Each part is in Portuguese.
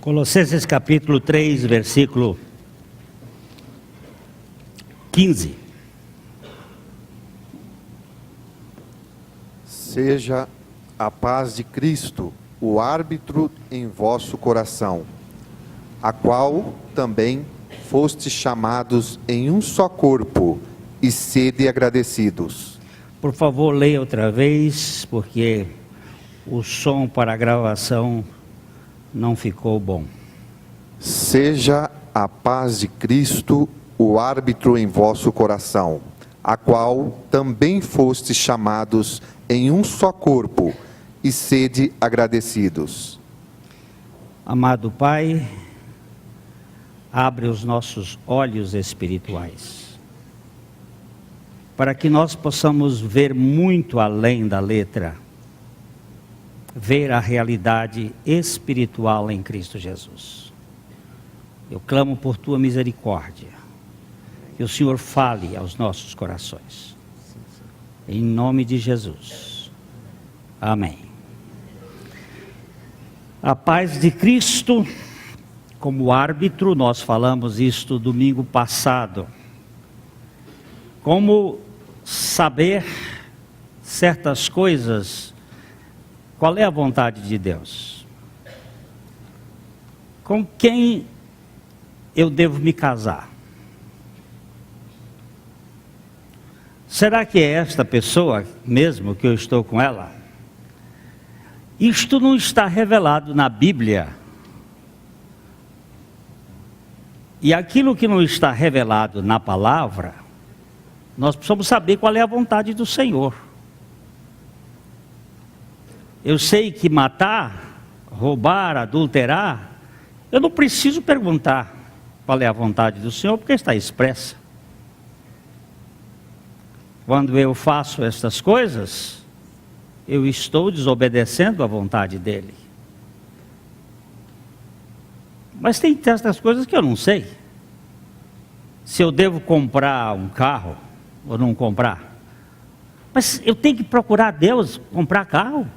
Colossenses capítulo 3, versículo 15. Seja a paz de Cristo o árbitro em vosso coração, a qual também fostes chamados em um só corpo, e sede agradecidos. Por favor, leia outra vez, porque o som para a gravação não ficou bom. Seja a paz de Cristo o árbitro em vosso coração, a qual também fostes chamados em um só corpo, e sede agradecidos. Amado Pai, abre os nossos olhos espirituais, para que nós possamos ver muito além da letra, ver a realidade espiritual em Cristo Jesus. Eu clamo por Tua misericórdia, que o Senhor fale aos nossos corações, em nome de Jesus, amém. A paz de Cristo como árbitro, nós falamos isto domingo passado. Como saber certas coisas. Qual é a vontade de Deus? Com quem eu devo me casar? Será que é esta pessoa mesmo que eu estou com ela? Isto não está revelado na Bíblia. E aquilo que não está revelado na palavra, nós precisamos saber qual é a vontade do Senhor. Eu sei que matar, roubar, adulterar, eu não preciso perguntar qual é a vontade do Senhor, porque está expressa. Quando eu faço estas coisas, eu estou desobedecendo à vontade dEle. Mas tem certas coisas que eu não sei. Se eu devo comprar um carro ou não comprar. Mas eu tenho que procurar Deus comprar carro?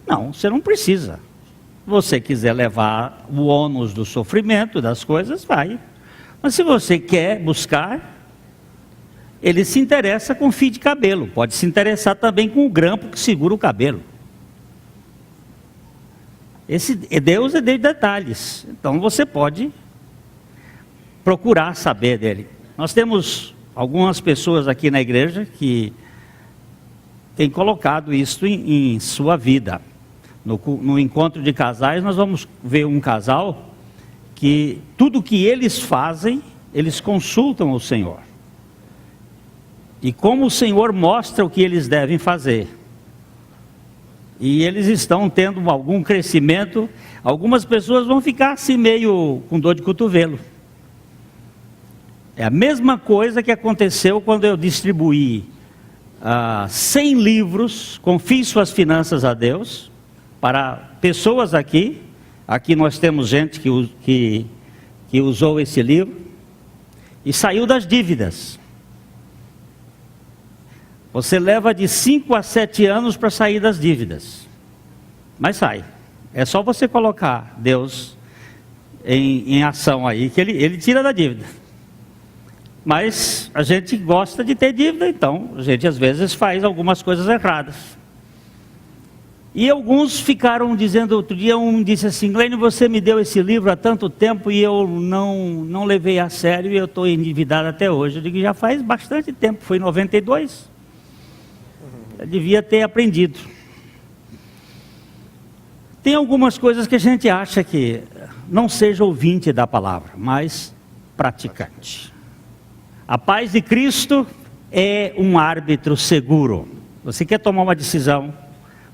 Não, você não precisa. Se você quiser levar o ônus do sofrimento, das coisas, vai. Mas se você quer buscar, ele se interessa com fio de cabelo. Pode se interessar também com o grampo que segura o cabelo. Deus é de detalhes. Então você pode procurar saber dele. Nós temos algumas pessoas aqui na igreja que têm colocado isso em sua vida. No encontro de casais, nós vamos ver um casal que tudo que eles fazem, eles consultam o Senhor. E como o Senhor mostra o que eles devem fazer. E eles estão tendo algum crescimento. Algumas pessoas vão ficar assim meio com dor de cotovelo. É a mesma coisa que aconteceu quando eu distribuí 100 livros, confie suas finanças a Deus, para pessoas aqui. Aqui nós temos gente que usou esse livro e saiu das dívidas. Você leva de 5 a 7 anos para sair das dívidas, mas sai. É só você colocar Deus em ação aí, que ele tira da dívida. Mas a gente gosta de ter dívida, então a gente às vezes faz algumas coisas erradas. E alguns ficaram dizendo, outro dia um disse assim: Glênio, você me deu esse livro há tanto tempo e eu não levei a sério e eu estou endividado até hoje. Eu digo, já faz bastante tempo, foi em 92. Eu devia ter aprendido. Tem algumas coisas que a gente acha que não seja ouvinte da palavra, mas praticante. A paz de Cristo é um árbitro seguro. Você quer tomar uma decisão?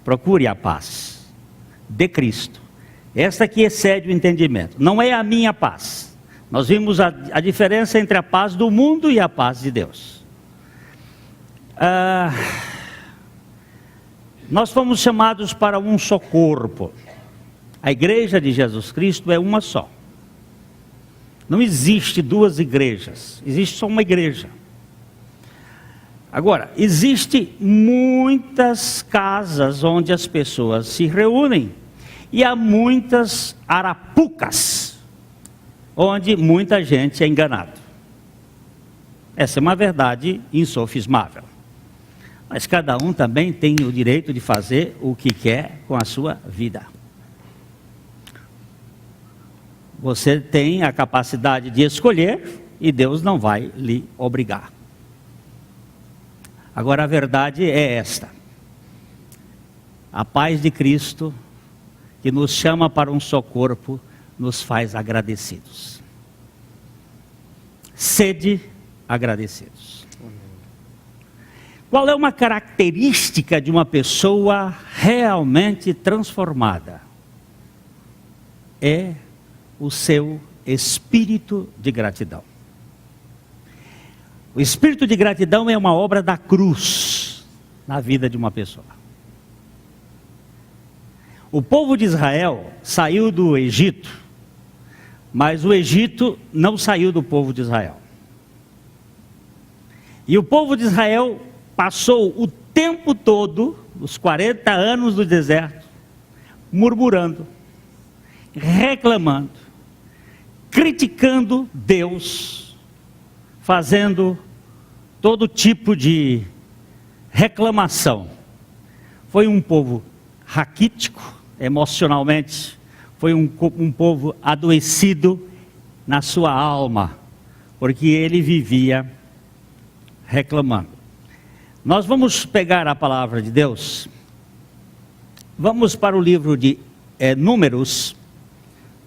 Procure a paz de Cristo. Esta que excede o entendimento. Não é a minha paz. Nós vimos a diferença entre a paz do mundo e a paz de Deus. Nós fomos chamados para um só corpo. A igreja de Jesus Cristo é uma só. Não existe duas igrejas, existe só uma igreja. Agora, existem muitas casas onde as pessoas se reúnem E há muitas arapucas, onde muita gente é enganada. Essa é uma verdade insofismável. Mas cada um também tem o direito de fazer o que quer com a sua vida. Você tem a capacidade de escolher e Deus não vai lhe obrigar. Agora a verdade é esta: a paz de Cristo, que nos chama para um só corpo, nos faz agradecidos. Sede agradecidos. Qual é uma característica de uma pessoa realmente transformada? É o seu espírito de gratidão. O espírito de gratidão é uma obra da cruz na vida de uma pessoa. O povo de Israel saiu do Egito, mas o Egito não saiu do povo de Israel. E o povo de Israel passou o tempo todo, os 40 anos do deserto, murmurando, reclamando, criticando Deus, fazendo todo tipo de reclamação. Foi um povo raquítico, emocionalmente, foi um povo adoecido na sua alma, porque ele vivia reclamando. Nós vamos pegar a palavra de Deus, vamos para o livro de Números,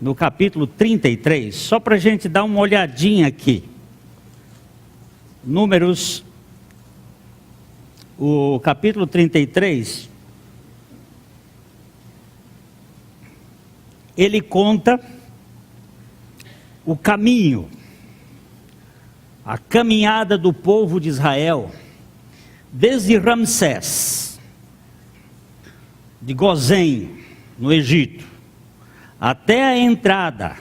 no capítulo 33, só para a gente dar uma olhadinha aqui. Números, o capítulo 33, ele conta o caminho, a caminhada do povo de Israel, desde Ramsés, de Gozém, no Egito, até a entrada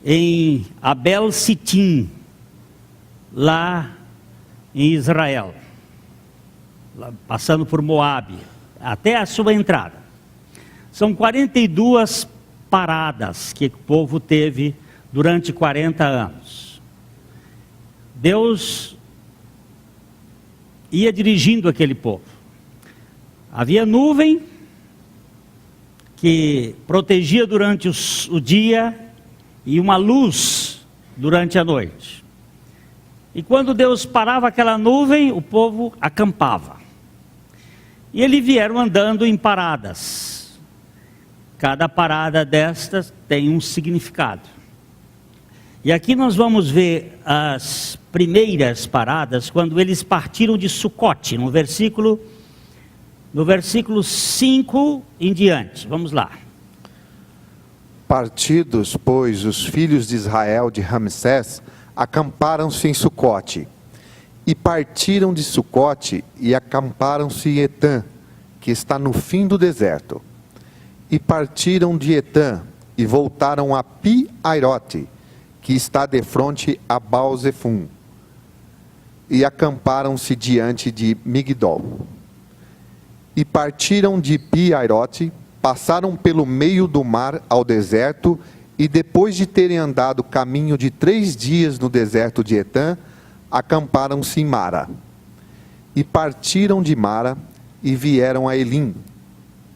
em Abel Sitim, lá em Israel, passando por Moabe, até a sua entrada. São 42 paradas que o povo teve durante 40 anos. Deus ia dirigindo aquele povo. Havia nuvem que protegia durante o dia e uma luz durante a noite. E quando Deus parava aquela nuvem, o povo acampava. E eles vieram andando em paradas. Cada parada destas tem um significado. E aqui nós vamos ver as primeiras paradas, quando eles partiram de Sucote, no versículo 5 em diante. Vamos lá. Partidos, pois, os filhos de Israel de Ramsés, acamparam-se em Sucote. E partiram de Sucote e acamparam-se em Etã, que está no fim do deserto. E partiram de Etã e voltaram a Pi-Airote, que está defronte a Baal-Zefum, e acamparam-se diante de Migdol. E partiram de Pi-Airote, passaram pelo meio do mar ao deserto, e depois de terem andado caminho de 3 dias no deserto de Etã, acamparam-se em Mara. E partiram de Mara e vieram a Elim.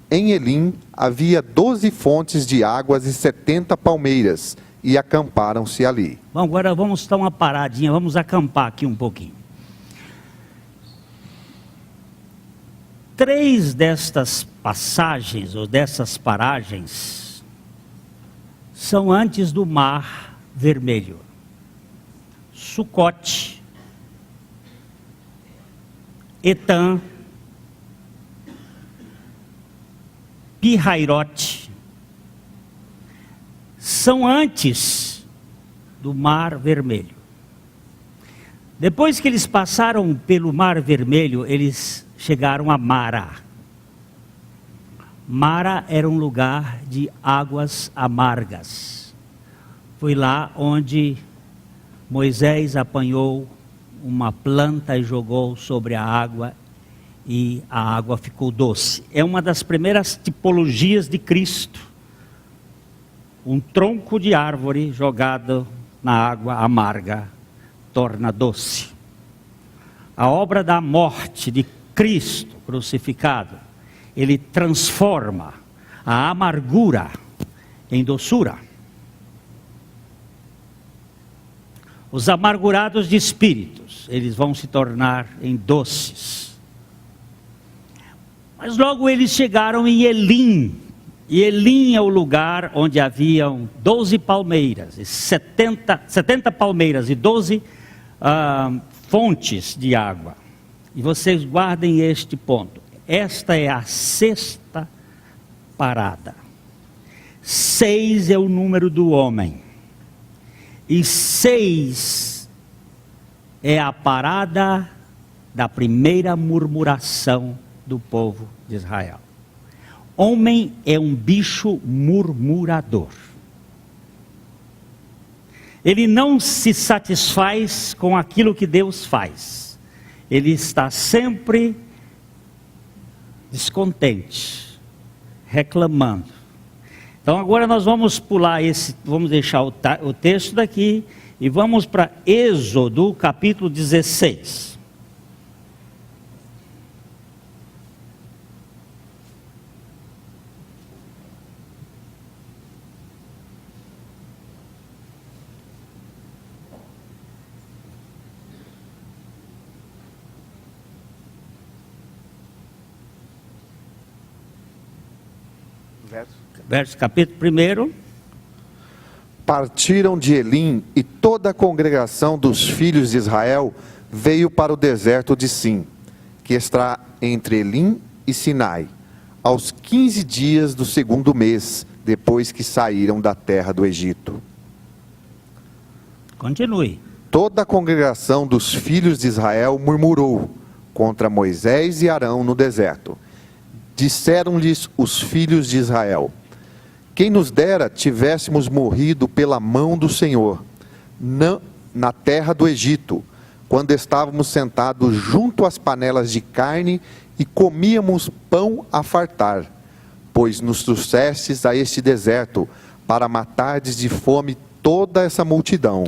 Em Elim havia 12 fontes de águas e 70 palmeiras, e acamparam-se ali. Bom, agora vamos dar uma paradinha, vamos acampar aqui um pouquinho. 3 destas passagens, ou dessas paragens, são antes do Mar Vermelho. Sucote, Etã, Pi-Hairote, são antes do Mar Vermelho. Depois que eles passaram pelo Mar Vermelho, eles chegaram a Mara. Mara era um lugar de águas amargas. Foi lá onde Moisés apanhou uma planta e jogou sobre a água, e a água ficou doce. É uma das primeiras tipologias de Cristo. Um tronco de árvore jogado na água amarga torna doce. A obra da morte de Cristo crucificado, ele transforma a amargura em doçura. Os amargurados de espíritos, eles vão se tornar em doces. Mas logo eles chegaram em Elim. E Elim é o lugar onde haviam 12 palmeiras, 70 palmeiras e 12 fontes de água. E vocês guardem este ponto. Esta é a sexta parada. 6 é o número do homem. E 6 é a parada da primeira murmuração do povo de Israel. Homem é um bicho murmurador. Ele não se satisfaz com aquilo que Deus faz. Ele está sempre descontente, reclamando. Então agora nós vamos pular vamos deixar o texto daqui e vamos para Êxodo capítulo 16. Verso capítulo 1. Partiram de Elim e toda a congregação dos filhos de Israel veio para o deserto de Sim, que está entre Elim e Sinai, aos 15 dias do 2º mês, depois que saíram da terra do Egito. Continue. Toda a congregação dos filhos de Israel murmurou contra Moisés e Arão no deserto. Disseram-lhes os filhos de Israel: quem nos dera tivéssemos morrido pela mão do Senhor, na terra do Egito, quando estávamos sentados junto às panelas de carne e comíamos pão a fartar, pois nos trouxestes a este deserto para matardes de fome toda essa multidão.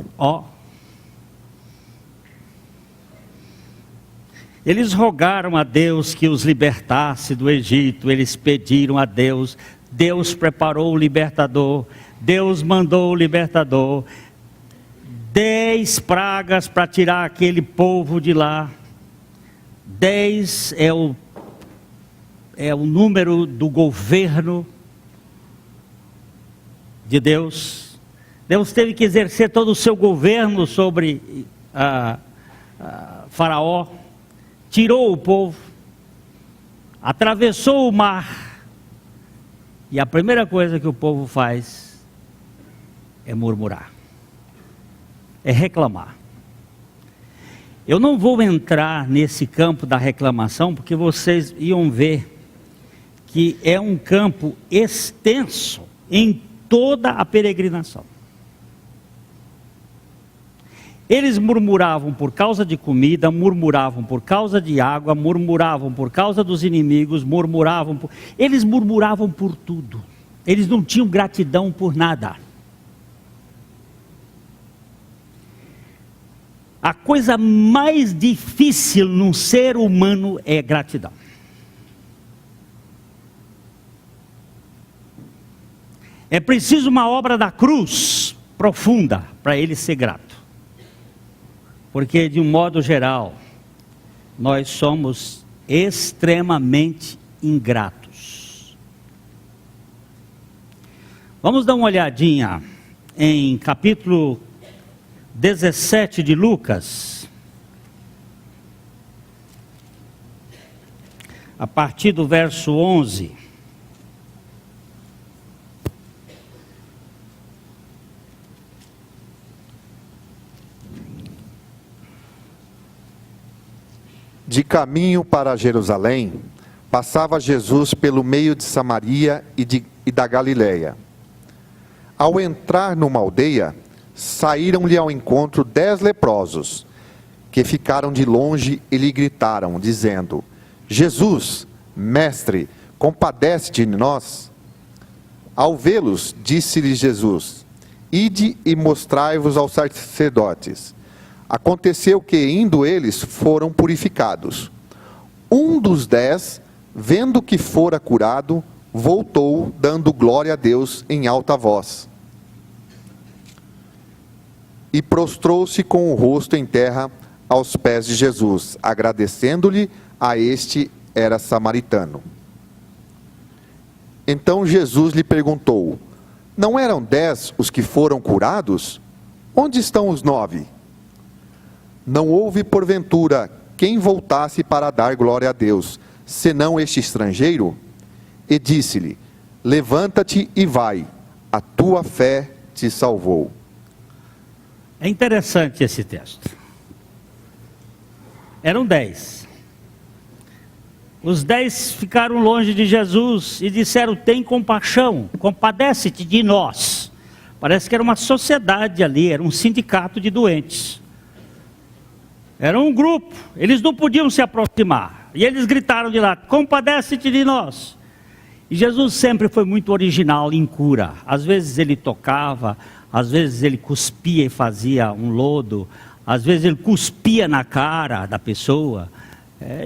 Eles rogaram a Deus que os libertasse do Egito, eles pediram a Deus, Deus preparou o libertador, Deus mandou o libertador, 10 pragas para tirar aquele povo de lá. 10 é o número do governo de Deus. Deus teve que exercer todo o seu governo sobre Faraó. Tirou o povo, atravessou o mar, e a primeira coisa que o povo faz é murmurar, é reclamar. Eu não vou entrar nesse campo da reclamação, porque vocês iam ver que é um campo extenso em toda a peregrinação. Eles murmuravam por causa de comida, murmuravam por causa de água, murmuravam por causa dos inimigos, eles murmuravam por tudo. Eles não tinham gratidão por nada. A coisa mais difícil num ser humano é gratidão. É preciso uma obra da cruz profunda para ele ser grato. Porque, de um modo geral, nós somos extremamente ingratos. Vamos dar uma olhadinha em capítulo 17 de Lucas, a partir do verso 11. De caminho para Jerusalém, passava Jesus pelo meio de Samaria e da Galileia. Ao entrar numa aldeia, saíram-lhe ao encontro 10 leprosos, que ficaram de longe e lhe gritaram, dizendo: Jesus, mestre, compadece-te de nós. Ao vê-los, disse-lhe Jesus: ide e mostrai-vos aos sacerdotes. Aconteceu que, indo eles, foram purificados. Um dos 10, vendo que fora curado, voltou, dando glória a Deus em alta voz. E prostrou-se com o rosto em terra aos pés de Jesus, agradecendo-lhe. A este era samaritano. Então Jesus lhe perguntou: não eram 10 os que foram curados? Onde estão os 9? Não houve porventura quem voltasse para dar glória a Deus, senão este estrangeiro? E disse-lhe: levanta-te e vai, a tua fé te salvou. É interessante esse texto. Eram 10. Os 10 ficaram longe de Jesus e disseram: tem compaixão, compadece-te de nós. Parece que era uma sociedade ali, era um sindicato de doentes. Era um grupo, eles não podiam se aproximar. E eles gritaram de lá: compadece-te de nós. E Jesus sempre foi muito original em cura. Às vezes ele tocava, às vezes ele cuspia e fazia um lodo, às vezes ele cuspia na cara da pessoa.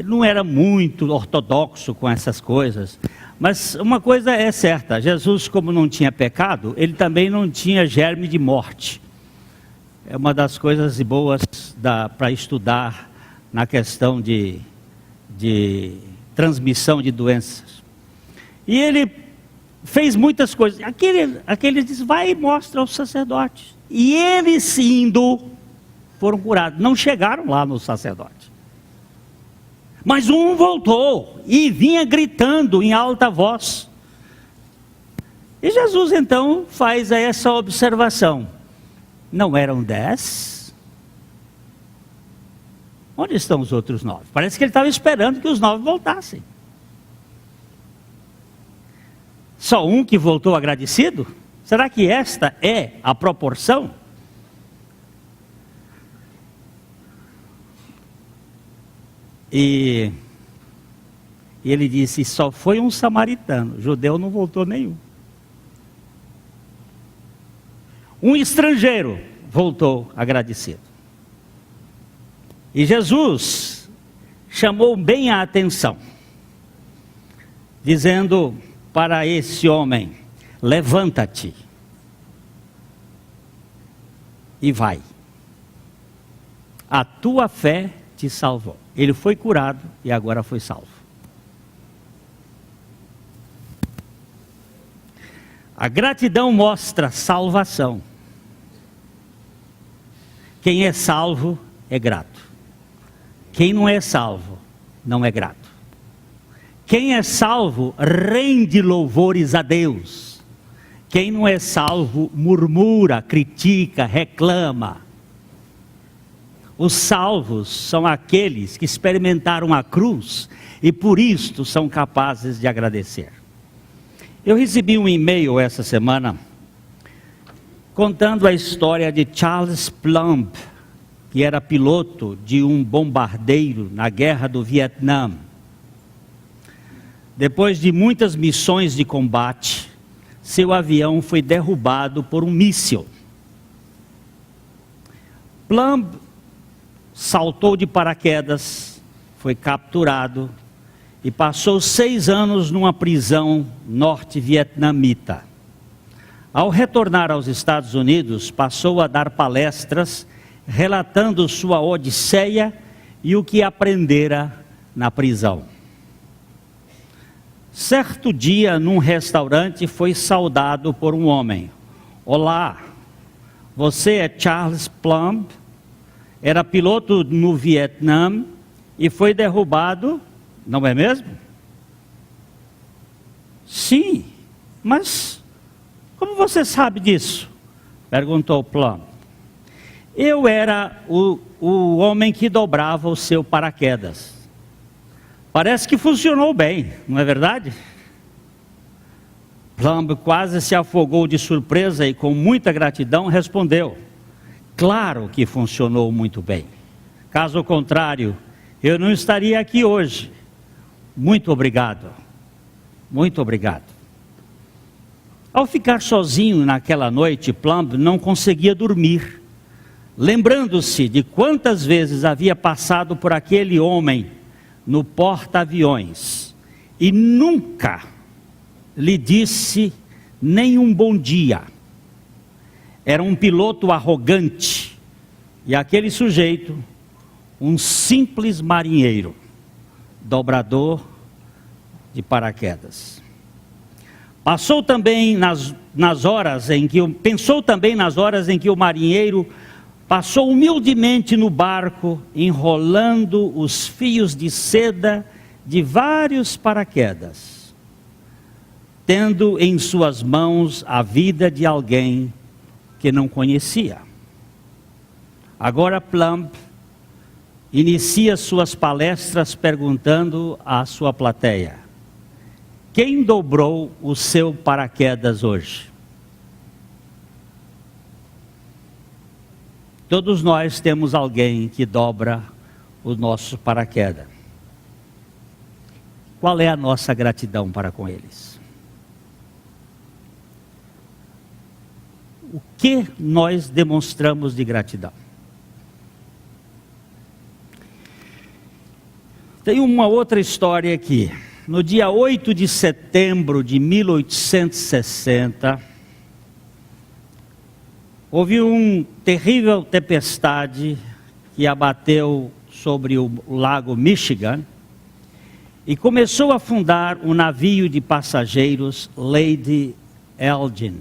Não era muito ortodoxo com essas coisas. Mas uma coisa é certa: Jesus, como não tinha pecado, ele também não tinha germe de morte. É uma das coisas boas para estudar na questão de transmissão de doenças. E ele fez muitas coisas. Aquele disse: vai e mostra aos sacerdotes. E eles indo, foram curados. Não chegaram lá no sacerdote. Mas um voltou e vinha gritando em alta voz. E Jesus então faz essa observação: não eram 10? Onde estão os outros 9? Parece que ele estava esperando que os 9 voltassem. Só um que voltou agradecido? Será que esta é a proporção? E ele disse: só foi um samaritano, judeu não voltou nenhum. Um estrangeiro voltou agradecido. E Jesus chamou bem a atenção, dizendo para esse homem: levanta-te e vai, a tua fé te salvou. Ele foi curado e agora foi salvo. A gratidão mostra salvação. Quem é salvo é grato. Quem não é salvo não é grato. Quem é salvo rende louvores a Deus. Quem não é salvo murmura, critica, reclama. Os salvos são aqueles que experimentaram a cruz e por isto são capazes de agradecer. Eu recebi um e-mail essa semana contando a história de Charles Plumb, que era piloto de um bombardeiro na guerra do Vietnã. Depois de muitas missões de combate, seu avião foi derrubado por um míssil. Plumb saltou de paraquedas, foi capturado e passou 6 anos numa prisão norte-vietnamita. Ao retornar aos Estados Unidos, passou a dar palestras relatando sua odisseia e o que aprendera na prisão. Certo dia, num restaurante, foi saudado por um homem. Olá, você é Charles Plumb? Era piloto no Vietnã e foi derrubado, não é mesmo? Sim, mas como você sabe disso? Perguntou Plumb. Eu era o homem que dobrava o seu paraquedas. Parece que funcionou bem, não é verdade? Plumb quase se afogou de surpresa e com muita gratidão respondeu: claro que funcionou muito bem. Caso contrário, eu não estaria aqui hoje. muito obrigado, muito obrigado. Ao ficar sozinho naquela noite, Plumb não conseguia dormir, lembrando-se de quantas vezes havia passado por aquele homem no porta-aviões e nunca lhe disse nem um bom dia. Era um piloto arrogante e aquele sujeito, um simples marinheiro, dobrador de paraquedas. Pensou também nas horas em que o marinheiro passou humildemente no barco, enrolando os fios de seda de vários paraquedas, tendo em suas mãos a vida de alguém que não conhecia. Agora Plumb inicia suas palestras perguntando à sua plateia: quem dobrou o seu paraquedas hoje? Todos nós temos alguém que dobra o nosso paraquedas. Qual é a nossa gratidão para com eles? O que nós demonstramos de gratidão? Tem uma outra história aqui. No dia 8 de setembro de 1860, houve uma terrível tempestade que abateu sobre o lago Michigan e começou a afundar um navio de passageiros Lady Elgin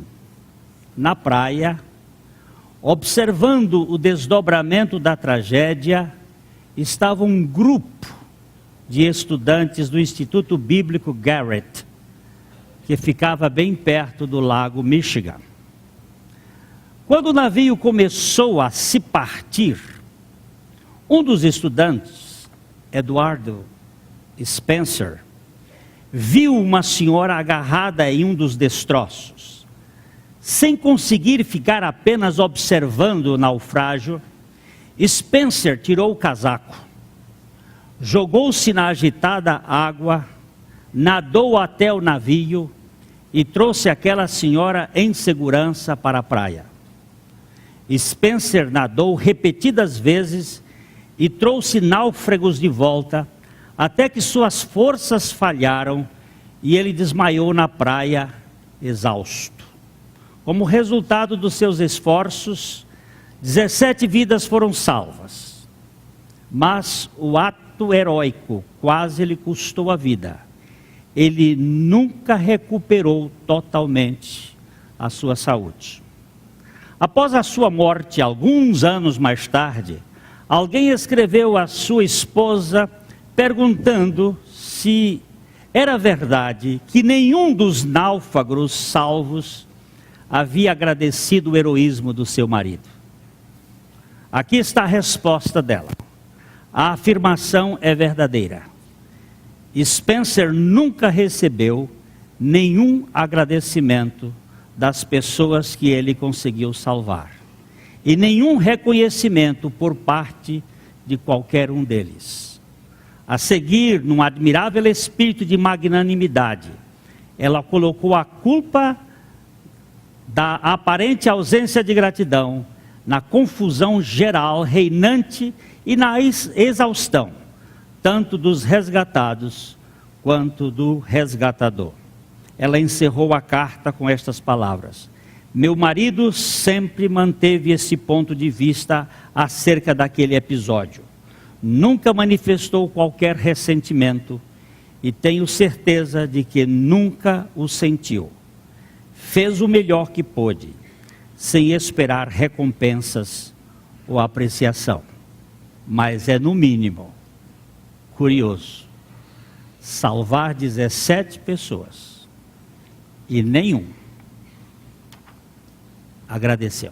na praia. Observando o desdobramento da tragédia, estava um grupo de estudantes do Instituto Bíblico Garrett, que ficava bem perto do lago Michigan. Quando o navio começou a se partir, um dos estudantes, Eduardo Spencer, viu uma senhora agarrada em um dos destroços. Sem conseguir ficar apenas observando o naufrágio, Spencer tirou o casaco, jogou-se na agitada água, nadou até o navio e trouxe aquela senhora em segurança para a praia. Spencer nadou repetidas vezes e trouxe náufragos de volta, até que suas forças falharam e ele desmaiou na praia, exausto. Como resultado dos seus esforços, 17 vidas foram salvas, mas o ato heróico quase lhe custou a vida. Ele nunca recuperou totalmente a sua saúde. Após a sua morte, alguns anos mais tarde, alguém escreveu à sua esposa perguntando se era verdade que nenhum dos náufragos salvos havia agradecido o heroísmo do seu marido. Aqui está a resposta dela. A afirmação é verdadeira. Spencer nunca recebeu nenhum agradecimento das pessoas que ele conseguiu salvar, e nenhum reconhecimento por parte de qualquer um deles. A seguir, num admirável espírito de magnanimidade, ela colocou a culpa da aparente ausência de gratidão na confusão geral reinante e na exaustão, tanto dos resgatados quanto do resgatador. Ela encerrou a carta com estas palavras: meu marido sempre manteve esse ponto de vista acerca daquele episódio. Nunca manifestou qualquer ressentimento e tenho certeza de que nunca o sentiu. Fez o melhor que pôde, sem esperar recompensas ou apreciação. Mas é no mínimo curioso salvar 17 pessoas e nenhum agradeceu.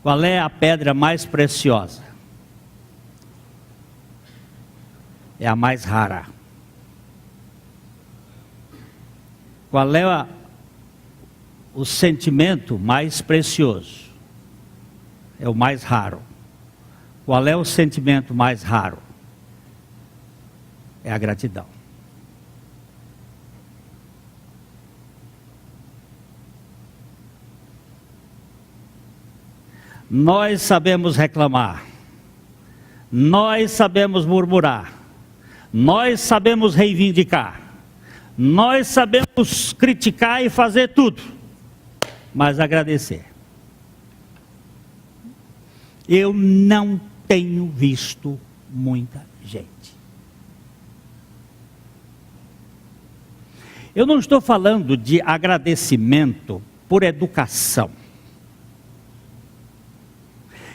Qual é a pedra mais preciosa? É a mais rara. Qual é o sentimento mais precioso? é o mais raro. Qual é o sentimento mais raro? É a gratidão. Nós sabemos reclamar, nós sabemos murmurar, nós sabemos reivindicar, nós sabemos criticar e fazer tudo, mas agradecer. Eu não tenho visto muita gente. Eu não estou falando de agradecimento por educação.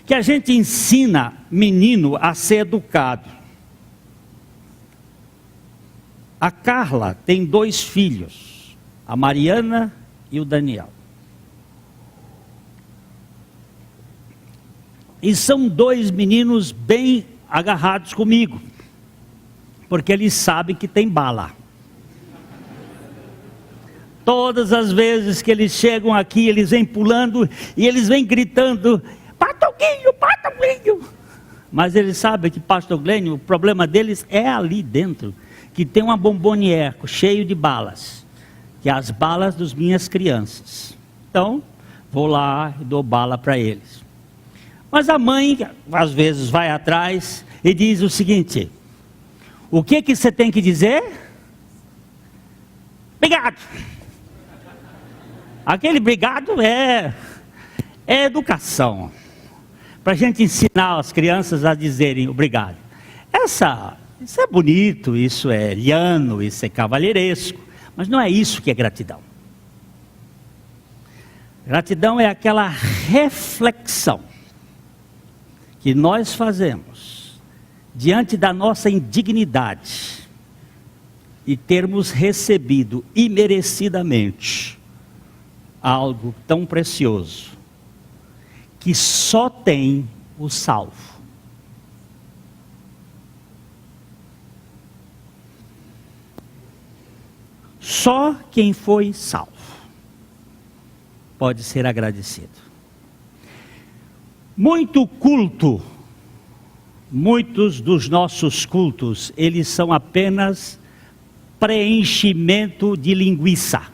Que a gente ensina menino a ser educado. A Carla tem 2 filhos, a Mariana e o Daniel. E são 2 meninos bem agarrados comigo, porque eles sabem que tem bala. Todas as vezes que eles chegam aqui, eles vêm pulando e eles vêm gritando: Patoguinho, Patoguinho. Mas eles sabem que Pastor Glênio, o problema deles é ali dentro, que tem uma bomboniere cheio de balas, que é as balas das minhas crianças. Então, vou lá e dou bala para eles. Mas a mãe, às vezes, vai atrás e diz o seguinte: o que você tem que dizer? Obrigado. Aquele obrigado é educação. Para a gente ensinar as crianças a dizerem obrigado. Isso é bonito, isso é liano, isso é cavalheiresco, mas não é isso que é gratidão. Gratidão é aquela reflexão que nós fazemos diante da nossa indignidade e termos recebido imerecidamente algo tão precioso que só tem o salvo. Só quem foi salvo pode ser agradecido. Muito culto, muitos dos nossos cultos, eles são apenas preenchimento de linguiça.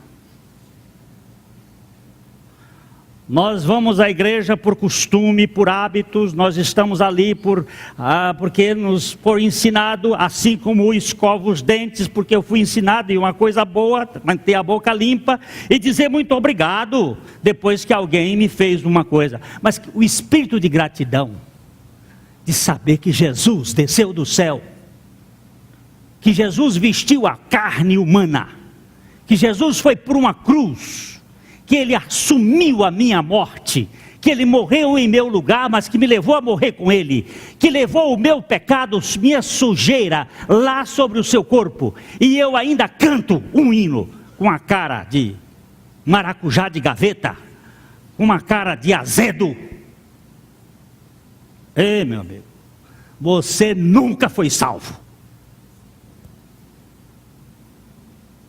Nós vamos à igreja por costume, por hábitos, nós estamos ali porque nos foi ensinado, assim como eu escovo os dentes, porque eu fui ensinado, e uma coisa boa, manter a boca limpa e dizer muito obrigado, depois que alguém me fez uma coisa. Mas o espírito de gratidão, de saber que Jesus desceu do céu, que Jesus vestiu a carne humana, que Jesus foi por uma cruz, que Ele assumiu a minha morte, que Ele morreu em meu lugar, mas que me levou a morrer com Ele, que levou o meu pecado, minha sujeira, lá sobre o seu corpo, e eu ainda canto um hino, com a cara de maracujá de gaveta, com uma cara de azedo. Ei, meu amigo, você nunca foi salvo.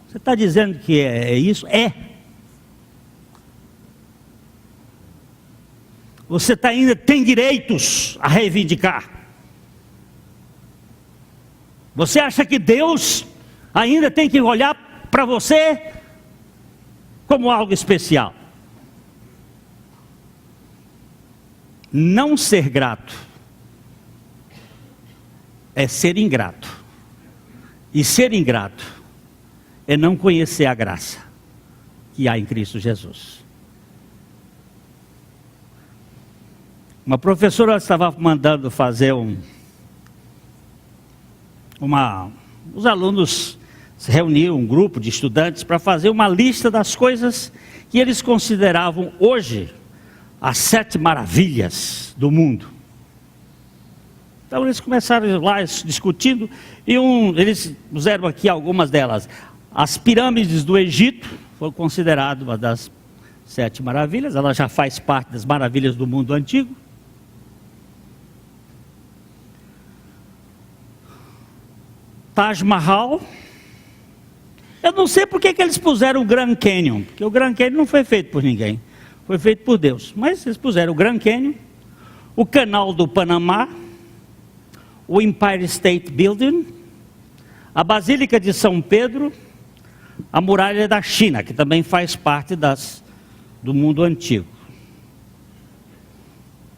Você está dizendo que é isso? É. Você ainda tem direitos a reivindicar. Você acha que Deus ainda tem que olhar para você como algo especial? Não ser grato é ser ingrato. E ser ingrato é não conhecer a graça que há em Cristo Jesus. Uma professora estava mandando fazer os alunos se reuniram, um grupo de estudantes, para fazer uma lista das coisas que eles consideravam hoje as 7 maravilhas do mundo. Então eles começaram lá discutindo, e eles puseram aqui algumas delas. As pirâmides do Egito foram consideradas uma das 7 maravilhas, ela já faz parte das maravilhas do mundo antigo. Taj Mahal, eu não sei porque que eles puseram o Grand Canyon, porque o Grand Canyon não foi feito por ninguém, foi feito por Deus, mas eles puseram o Grand Canyon, o Canal do Panamá, o Empire State Building, a Basílica de São Pedro, a Muralha da China, que também faz parte do mundo antigo.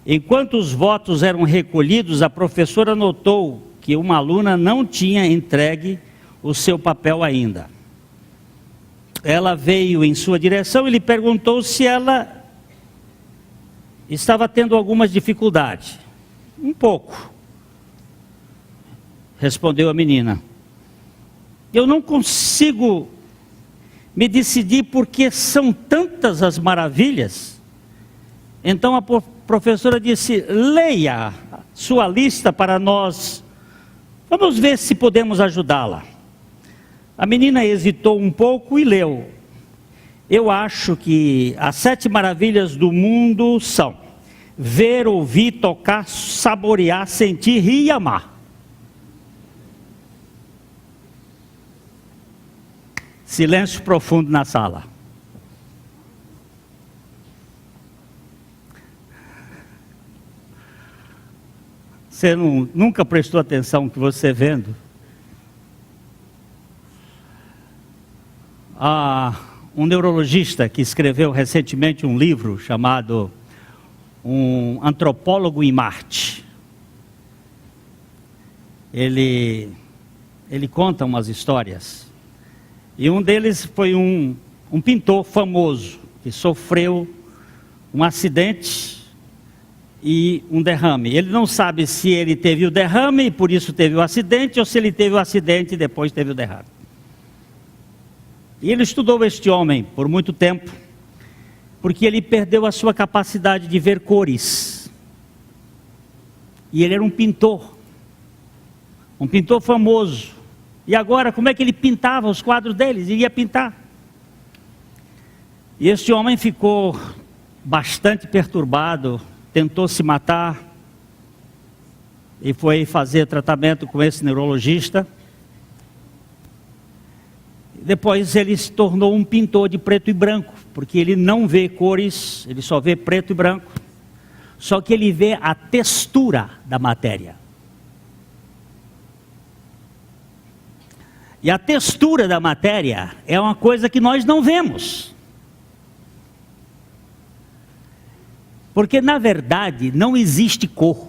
Enquanto os votos eram recolhidos, a professora notou que uma aluna não tinha entregue o seu papel ainda. Ela veio em sua direção e lhe perguntou se ela estava tendo algumas dificuldades. Um pouco, respondeu a menina. Eu não consigo me decidir porque são tantas as maravilhas. Então a professora disse: leia sua lista para nós, vamos ver se podemos ajudá-la. A menina hesitou um pouco e leu: eu acho que as 7 maravilhas do mundo são ver, ouvir, tocar, saborear, sentir, rir e amar. Silêncio profundo na sala. Você nunca prestou atenção no que você vendo? Um neurologista que escreveu recentemente um livro chamado Um Antropólogo em Marte. Ele conta umas histórias. E um deles foi um pintor famoso que sofreu um acidente e um derrame. Ele não sabe se ele teve o derrame e por isso teve o acidente, ou se ele teve o acidente e depois teve o derrame. E ele estudou este homem por muito tempo, porque ele perdeu a sua capacidade de ver cores. E ele era um pintor famoso. E agora, como é que ele pintava os quadros deles? Ele ia pintar. E este homem ficou bastante perturbado, tentou se matar, e foi fazer tratamento com esse neurologista. Depois ele se tornou um pintor de preto e branco, porque ele não vê cores, ele só vê preto e branco. Só que ele vê a textura da matéria. E a textura da matéria é uma coisa que nós não vemos. Porque na verdade não existe cor.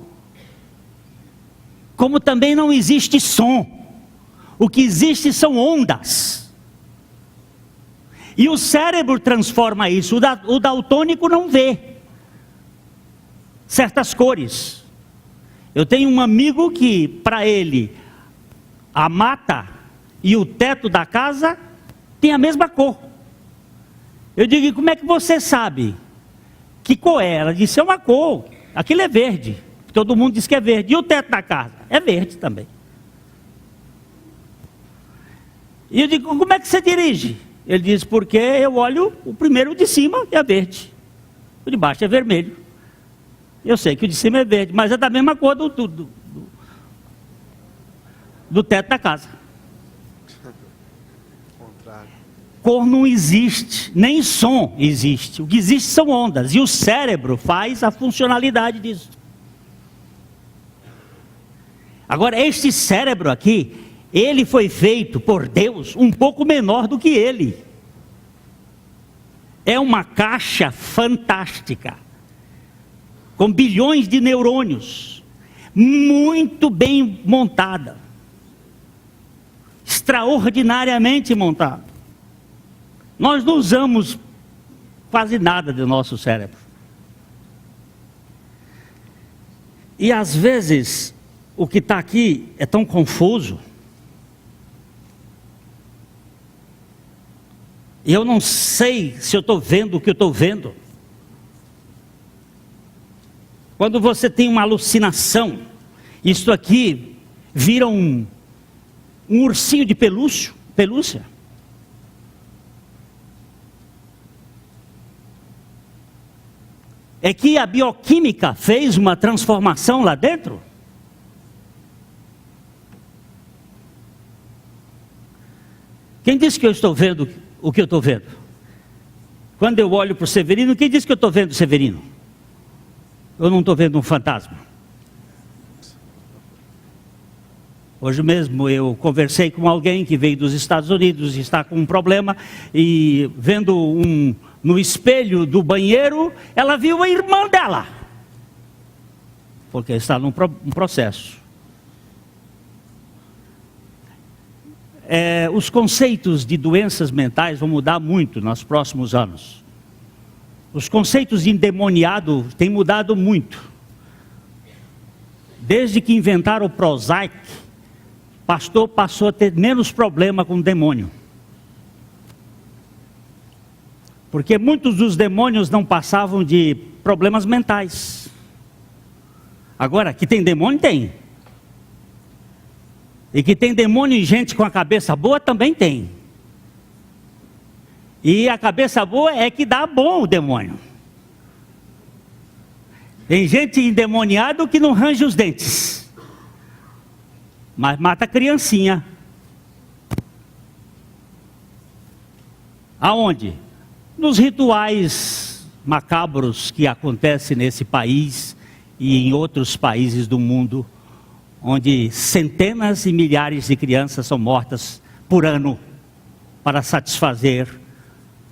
Como também não existe som. O que existe são ondas. E o cérebro transforma isso. O daltônico não vê certas cores. Eu tenho um amigo que, para ele, a mata e o teto da casa tem a mesma cor. Eu digo: e como é que você sabe? Que cor é? Ela disse: é uma cor, aquilo é verde. Todo mundo diz que é verde. E o teto da casa? É verde também. E eu digo: como é que você dirige? Ele diz: porque eu olho o primeiro de cima e é verde, o de baixo é vermelho. Eu sei que o de cima é verde, mas é da mesma cor do teto da casa. Cor não existe, nem som existe. O que existe são ondas, e o cérebro faz a funcionalidade disso. Agora, este cérebro aqui, ele foi feito por Deus um pouco menor do que ele. É uma caixa fantástica, com bilhões de neurônios, muito bem montada, extraordinariamente montada. Nós não usamos quase nada do nosso cérebro. E às vezes, o que está aqui é tão confuso. E eu não sei se eu estou vendo o que eu estou vendo. Quando você tem uma alucinação, isto aqui vira um ursinho de pelúcia. É que a bioquímica fez uma transformação lá dentro. Quem disse que eu estou vendo o que eu estou vendo? Quando eu olho para o Severino, quem disse que eu estou vendo o Severino? Eu não estou vendo um fantasma. Hoje mesmo eu conversei com alguém que veio dos Estados Unidos e está com um problema, e vendo no espelho do banheiro, ela viu a irmã dela, porque está num processo. Os conceitos de doenças mentais vão mudar muito nos próximos anos. Os conceitos de endemoniado têm mudado muito. Desde que inventaram o Prozac, pastor passou a ter menos problema com o demônio. Porque muitos dos demônios não passavam de problemas mentais. Agora, que tem demônio, tem. E que tem demônio e gente com a cabeça boa, também tem. E a cabeça boa é que dá bom o demônio. Tem gente endemoniada que não range os dentes, mas mata a criancinha. Aonde? Nos rituais macabros que acontecem nesse país e em outros países do mundo, onde centenas e milhares de crianças são mortas por ano para satisfazer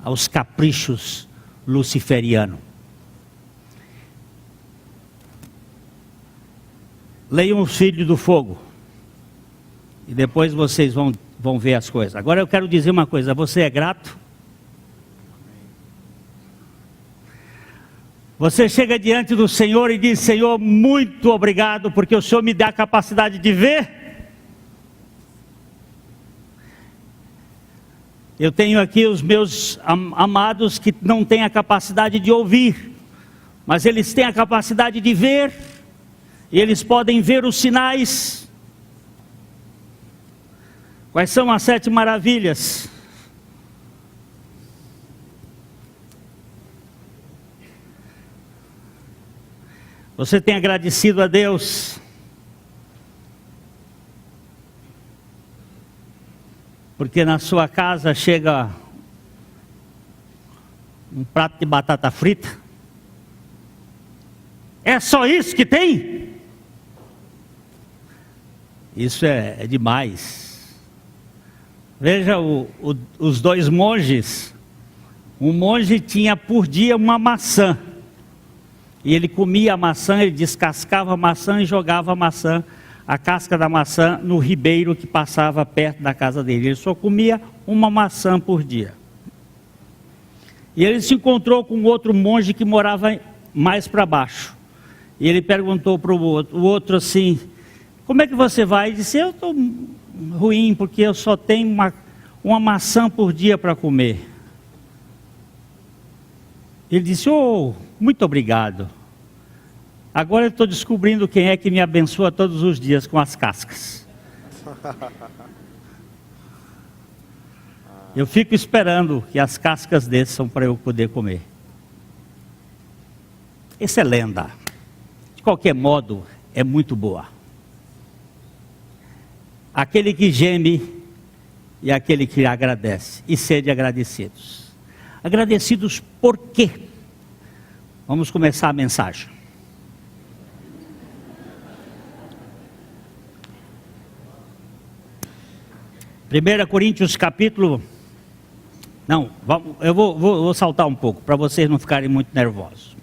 aos caprichos luciferianos. Leiam Os Filhos do Fogo e depois vocês vão ver as coisas. Agora eu quero dizer uma coisa: você é grato? Você chega diante do Senhor e diz: Senhor, muito obrigado, porque o Senhor me dá a capacidade de ver. Eu tenho aqui os meus amados que não têm a capacidade de ouvir, mas eles têm a capacidade de ver, e eles podem ver os sinais. Quais são as 7 maravilhas? Você tem agradecido a Deus? Porque na sua casa chega um prato de batata frita? É só isso que tem? Isso é demais. Veja os 2 monges. Um monge tinha por dia uma maçã. E ele comia a maçã, ele descascava a maçã e jogava a casca da maçã no ribeiro que passava perto da casa dele. Ele só comia uma maçã por dia. E ele se encontrou com outro monge que morava mais para baixo. E ele perguntou para o outro assim: como é que você vai? Ele disse: eu estou ruim porque eu só tenho uma maçã por dia para comer. Ele disse: oh, muito obrigado. Agora eu estou descobrindo quem é que me abençoa todos os dias com as cascas. Eu fico esperando que as cascas desçam para eu poder comer. Essa é lenda. De qualquer modo, é muito boa. Aquele que geme e aquele que agradece. E sede agradecidos. Agradecidos por quê? Vamos começar a mensagem. Primeira Coríntios capítulo... Não, eu vou saltar um pouco, para vocês não ficarem muito nervosos.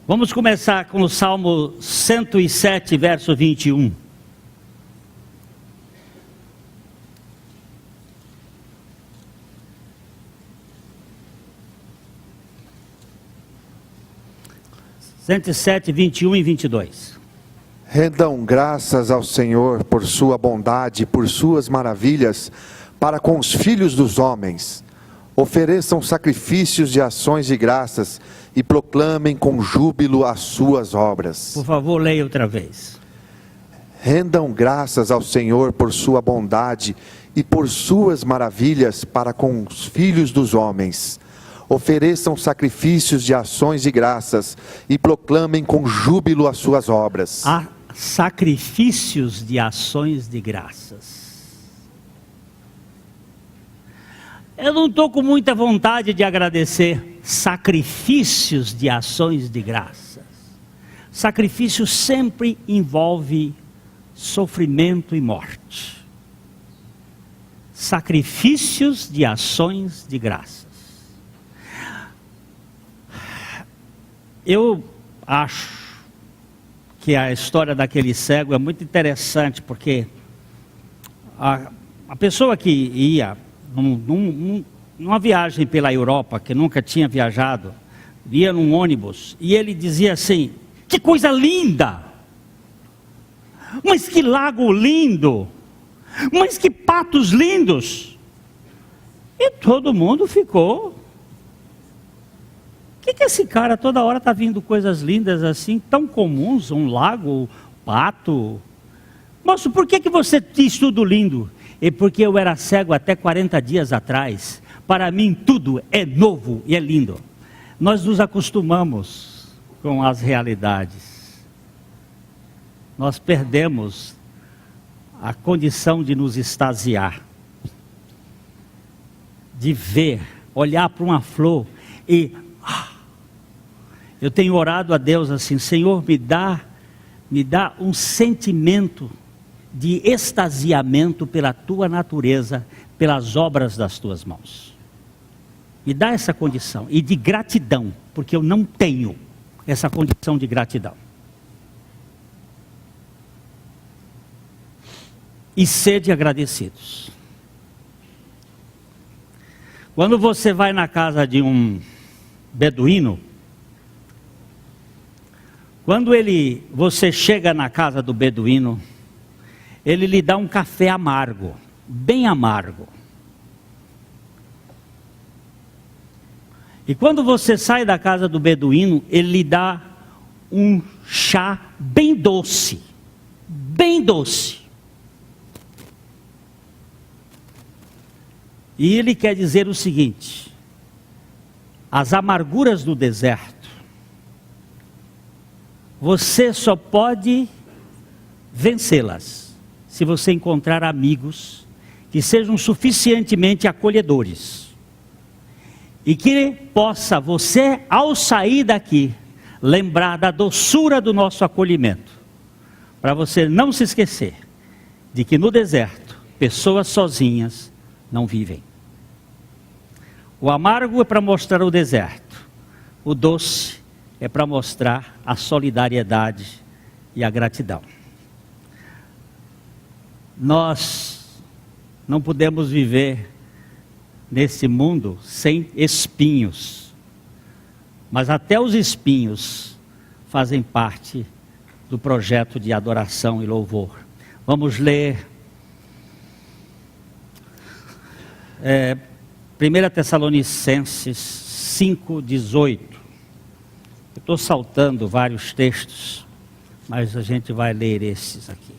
Vamos começar com o Salmo 107, verso 21. (107, 21 e 22). Rendam graças ao Senhor por sua bondade e por suas maravilhas para com os filhos dos homens. Ofereçam sacrifícios de ações de graças e proclamem com júbilo as suas obras. Por favor, leia outra vez. Rendam graças ao Senhor por sua bondade e por suas maravilhas para com os filhos dos homens. Ofereçam sacrifícios de ações de graças e proclamem com júbilo as suas obras. Há sacrifícios de ações de graças. Eu não estou com muita vontade de agradecer sacrifícios de ações de graças. Sacrifício sempre envolve sofrimento e morte. Sacrifícios de ações de graças. Eu acho que a história daquele cego é muito interessante, porque a pessoa que ia numa viagem pela Europa, que nunca tinha viajado, ia num ônibus, e ele dizia assim: que coisa linda! Mas que lago lindo! Mas que patos lindos! E todo mundo ficou: o que esse cara toda hora está vindo coisas lindas assim, tão comuns, um lago, pato? Moço, por que você diz tudo lindo? É porque eu era cego até 40 dias atrás. Para mim tudo é novo e é lindo. Nós nos acostumamos com as realidades. Nós perdemos a condição de nos extasiar, de ver, olhar para uma flor e... Eu tenho orado a Deus assim: Senhor, me dá um sentimento de extasiamento pela tua natureza, pelas obras das tuas mãos. Me dá essa condição, e de gratidão, porque eu não tenho essa condição de gratidão. E sede agradecidos. Quando você vai na casa de um beduíno, quando você chega na casa do beduíno, ele lhe dá um café amargo, bem amargo. E quando você sai da casa do beduíno, ele lhe dá um chá bem doce, bem doce. E ele quer dizer o seguinte: as amarguras do deserto, você só pode vencê-las se você encontrar amigos que sejam suficientemente acolhedores. E que possa você, ao sair daqui, lembrar da doçura do nosso acolhimento. Para você não se esquecer de que no deserto, pessoas sozinhas não vivem. O amargo é para mostrar o deserto. O doce é para mostrar a solidariedade e a gratidão. Nós não podemos viver nesse mundo sem espinhos, mas até os espinhos fazem parte do projeto de adoração e louvor. Vamos ler 1 Tessalonicenses 5:18. Eu estou saltando vários textos, mas a gente vai ler esses aqui.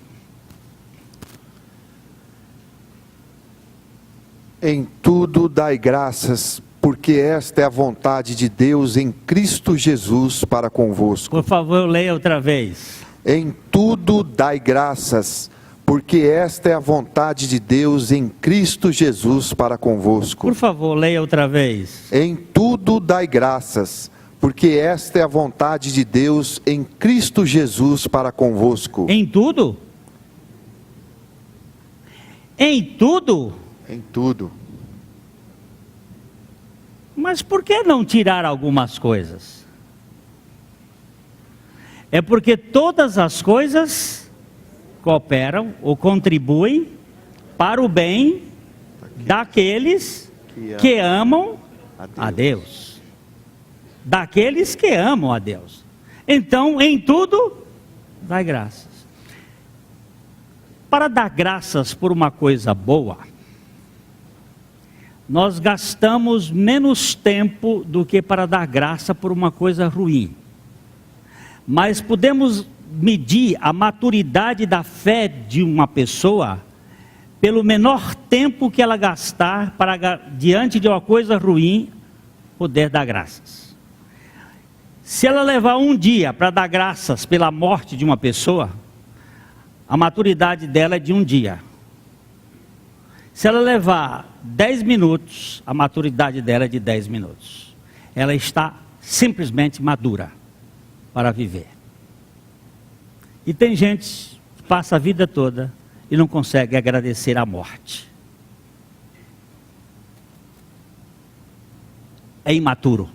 Em tudo dai graças, porque esta é a vontade de Deus em Cristo Jesus para convosco. Por favor, leia outra vez. Em tudo dai graças, porque esta é a vontade de Deus em Cristo Jesus para convosco. Por favor, leia outra vez. Em tudo dai graças, porque esta é a vontade de Deus em Cristo Jesus para convosco. Em tudo? Em tudo? Em tudo. Mas por que não tirar algumas coisas? É porque todas as coisas cooperam ou contribuem para o bem daqueles que amam a Deus. Daqueles que amam a Deus. Então, em tudo, dai graças. Para dar graças por uma coisa boa, nós gastamos menos tempo do que para dar graça por uma coisa ruim. Mas podemos medir a maturidade da fé de uma pessoa pelo menor tempo que ela gastar para, diante de uma coisa ruim, poder dar graças. Se ela levar um dia para dar graças pela morte de uma pessoa, a maturidade dela é de um dia. Se ela levar 10 minutos, a maturidade dela é de 10 minutos. Ela está simplesmente madura para viver. E tem gente que passa a vida toda e não consegue agradecer a morte. É imaturo.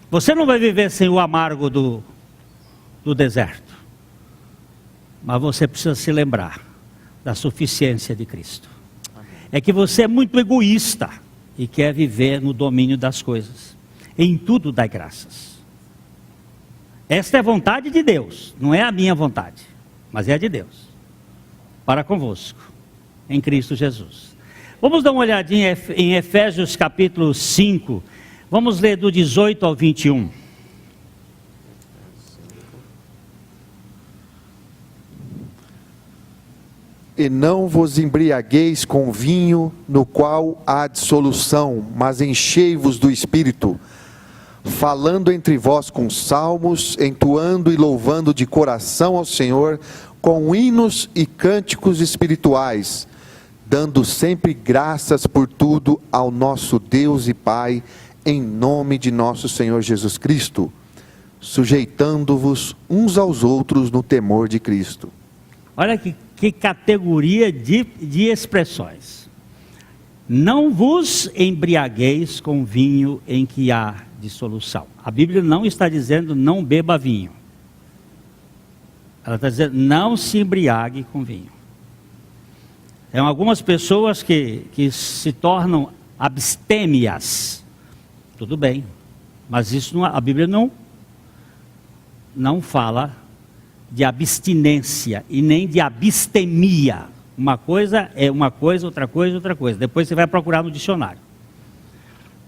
Você não vai viver sem o amargo do deserto. Mas você precisa se lembrar da suficiência de Cristo. É que você é muito egoísta e quer viver no domínio das coisas. Em tudo dai graças. Esta é a vontade de Deus, não é a minha vontade, mas é a de Deus. Para convosco, em Cristo Jesus. Vamos dar uma olhadinha em Efésios capítulo 5. Vamos ler do 18 ao 21. E não vos embriagueis com vinho, no qual há dissolução, mas enchei-vos do Espírito, falando entre vós com salmos, entoando e louvando de coração ao Senhor, com hinos e cânticos espirituais, dando sempre graças por tudo ao nosso Deus e Pai, em nome de nosso Senhor Jesus Cristo, sujeitando-vos uns aos outros no temor de Cristo. Olha que categoria de expressões. Não vos embriagueis com vinho em que há dissolução. A Bíblia não está dizendo não beba vinho. Ela está dizendo não se embriague com vinho. Tem algumas pessoas que se tornam abstêmias. Tudo bem, mas isso não, a Bíblia não fala de abstinência e nem de abstemia. Uma coisa é uma coisa, outra coisa é outra coisa. Depois você vai procurar no dicionário.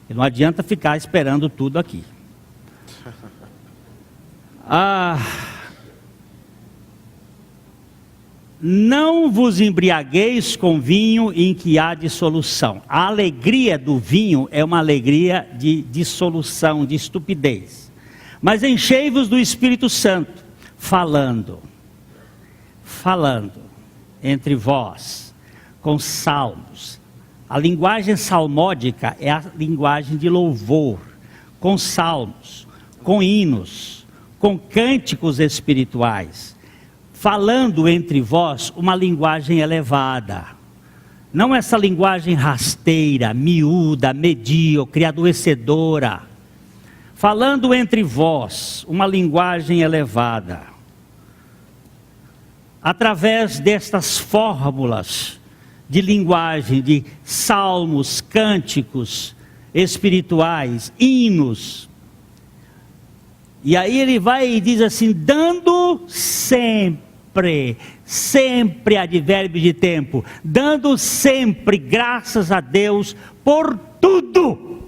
E não adianta ficar esperando tudo aqui. Não vos embriagueis com vinho em que há dissolução. A alegria do vinho é uma alegria de dissolução, de estupidez. Mas enchei-vos do Espírito Santo, falando entre vós, com salmos. A linguagem salmódica é a linguagem de louvor, com salmos, com hinos, com cânticos espirituais, falando entre vós uma linguagem elevada, não essa linguagem rasteira, miúda, medíocre, adoecedora, falando entre vós uma linguagem elevada, através destas fórmulas de linguagem, de salmos, cânticos espirituais, hinos. E aí ele vai e diz assim, dando sempre advérbio de tempo, dando sempre graças a Deus por tudo.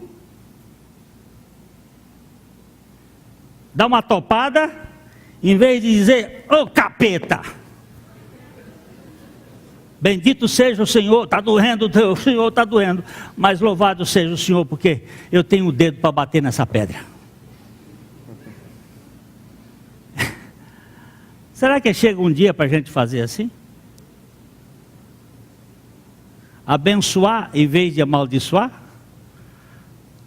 Dá uma topada, em vez de dizer, ô capeta, bendito seja o Senhor, está doendo, o Senhor está doendo, mas louvado seja o Senhor, porque eu tenho o dedo para bater nessa pedra. Será que chega um dia para a gente fazer assim? Abençoar em vez de amaldiçoar?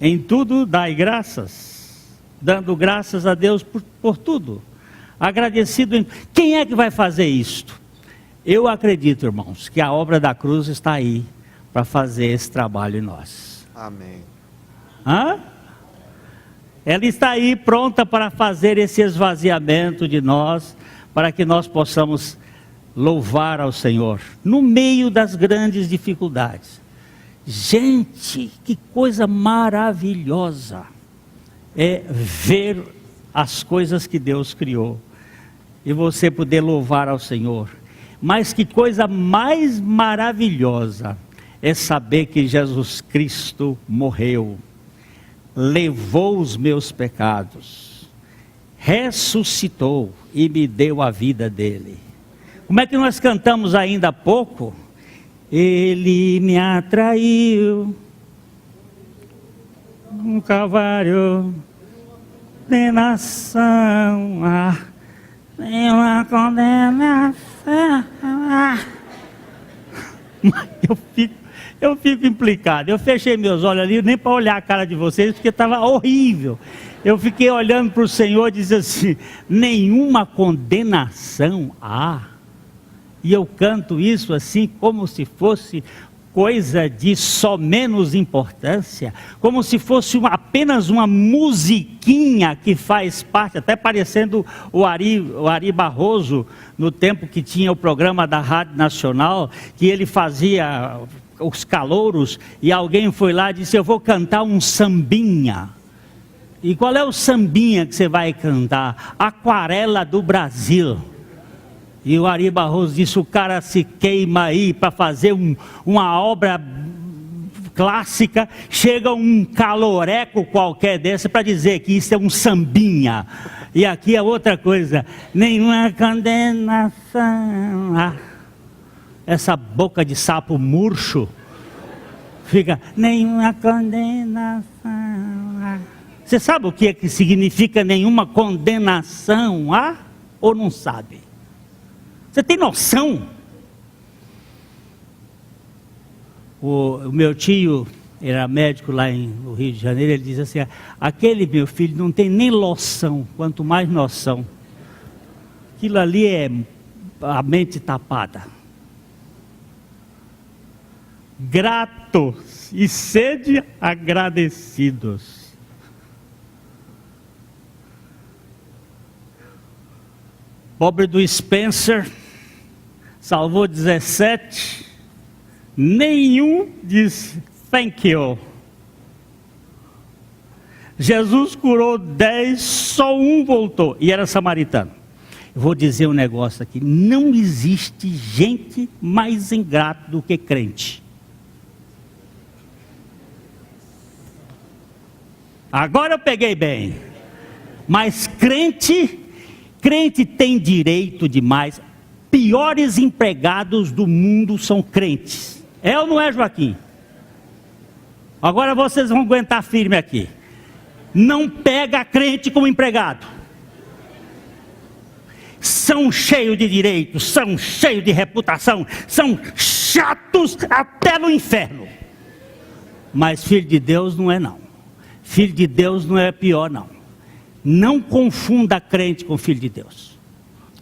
Em tudo dai graças, dando graças a Deus por tudo. Agradecido. Quem é que vai fazer isto? Eu acredito, irmãos, que a obra da cruz está aí para fazer esse trabalho em nós. Amém. Ela está aí pronta para fazer esse esvaziamento de nós, para que nós possamos louvar ao Senhor, no meio das grandes dificuldades. Gente, que coisa maravilhosa é ver as coisas que Deus criou, e você poder louvar ao Senhor. Mas que coisa mais maravilhosa é saber que Jesus Cristo morreu, levou os meus pecados, ressuscitou e me deu a vida dele. Como é que nós cantamos ainda há pouco? Ele me atraiu no Calvário, condenação, nenhuma condenação. Eu fico implicado. Eu fechei meus olhos ali, nem para olhar a cara de vocês, porque estava horrível. Eu fiquei olhando para o Senhor e disse assim: nenhuma condenação há. E eu canto isso assim, como se fosse coisa de só menos importância, como se fosse apenas uma musiquinha que faz parte, até parecendo o Ari Barroso, no tempo que tinha o programa da Rádio Nacional, que ele fazia os calouros, e alguém foi lá e disse: eu vou cantar um sambinha. E qual é o sambinha que você vai cantar? Aquarela do Brasil. E o Ari Barroso disse: o cara se queima aí para fazer uma obra clássica, chega um caloreco qualquer desse para dizer que isso é um sambinha. E aqui é outra coisa: nenhuma condenação. Essa boca de sapo murcho fica: nenhuma condenação. Você sabe o que é que significa nenhuma condenação? Ou não sabe? Você tem noção? O meu tio era médico lá no Rio de Janeiro. Ele diz assim: aquele meu filho não tem nem loção, quanto mais noção. Aquilo ali é a mente tapada. Gratos e sede agradecidos. Pobre do Spencer, salvou 17, nenhum disse thank you. Jesus curou 10, só um voltou, e era samaritano. Eu vou dizer um negócio aqui: não existe gente mais ingrata do que crente. Agora eu peguei bem. Mas crente tem direito demais. Piores empregados do mundo são crentes. É ou não é, Joaquim? Agora vocês vão aguentar firme aqui. Não pega crente como empregado. São cheios de direitos, são cheios de reputação, são chatos até no inferno. Mas filho de Deus não é não. Filho de Deus não é pior não. Não confunda crente com filho de Deus,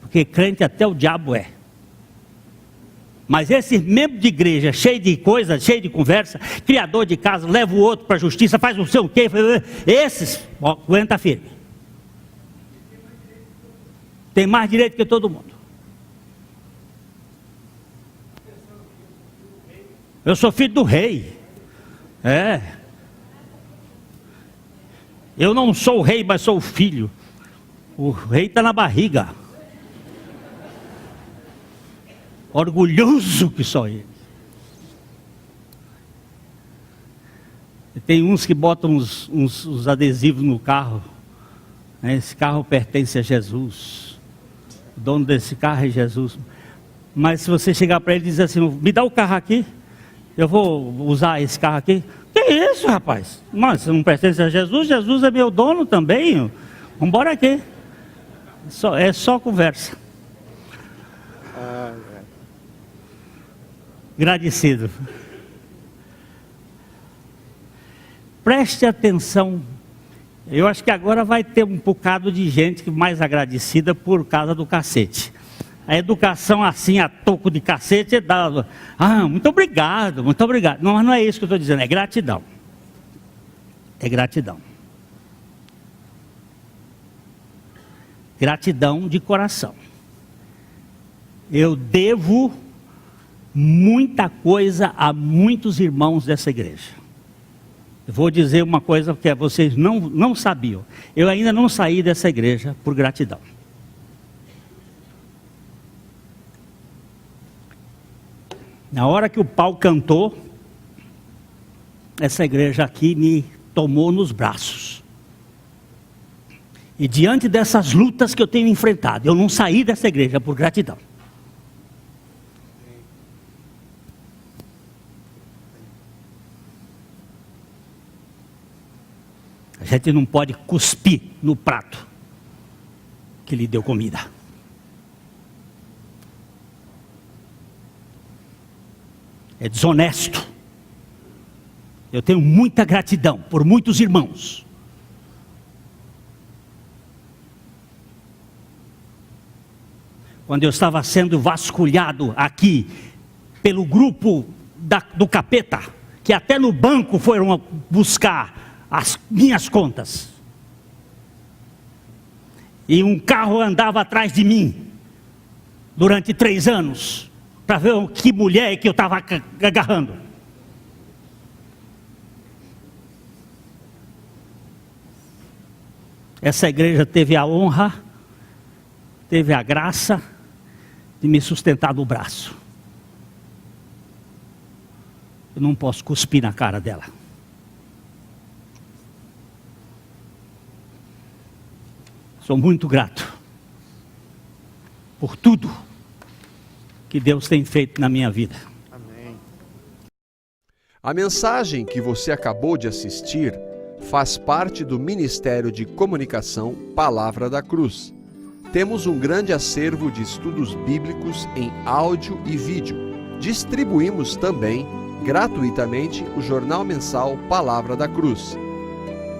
porque crente até o diabo é. Mas esse membro de igreja, cheio de coisa, cheio de conversa, criador de casa, leva o outro para a justiça, faz não sei o quê, esses, aguenta firme. Tem mais direito que todo mundo. Eu sou filho do rei. Eu não sou o rei, mas sou o filho. O rei está na barriga. Orgulhoso que sou ele. Tem uns que botam uns adesivos no carro. Esse carro pertence a Jesus. O dono desse carro é Jesus. Mas se você chegar para ele e dizer assim: me dá o carro aqui, eu vou usar esse carro aqui. Que isso, rapaz? Mas você não pertence a Jesus? Jesus é meu dono também. Vamos embora aqui. É só conversa. Agradecido. Preste atenção. Eu acho que agora vai ter um bocado de gente mais agradecida por causa do cacete. A educação assim, a toco de cacete, é dada. Muito obrigado, muito obrigado. Não, mas não é isso que eu estou dizendo, é gratidão. É gratidão. Gratidão de coração. Eu devo muita coisa a muitos irmãos dessa igreja. Eu vou dizer uma coisa que vocês não sabiam. Eu ainda não saí dessa igreja por gratidão. Na hora que o pau cantou, essa igreja aqui me tomou nos braços. E diante dessas lutas que eu tenho enfrentado, eu não saí dessa igreja por gratidão. A gente não pode cuspir no prato que lhe deu comida. é desonesto. Eu tenho muita gratidão por muitos irmãos. Quando eu estava sendo vasculhado aqui pelo grupo do capeta, que até no banco foram buscar as minhas contas. E um carro andava atrás de mim durante 3 anos, para ver que mulher que eu estava agarrando. Essa igreja teve a honra, teve a graça de me sustentar no braço. Eu não posso cuspir na cara dela. Sou muito grato por tudo que Deus tem feito na minha vida. Amém. A mensagem que você acabou de assistir faz parte do Ministério de Comunicação Palavra da Cruz. Temos um grande acervo de estudos bíblicos em áudio e vídeo. Distribuímos também, gratuitamente, o jornal mensal Palavra da Cruz.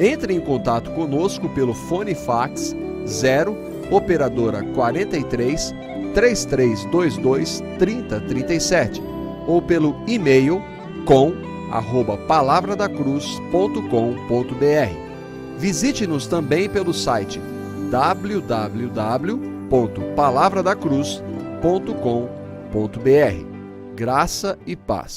Entre em contato conosco pelo fone fax 0 operadora 43 3322 3037 ou pelo e-mail com@palavradacruz.com.br. Visite-nos também pelo site www.palavradacruz.com.br. Graça e paz.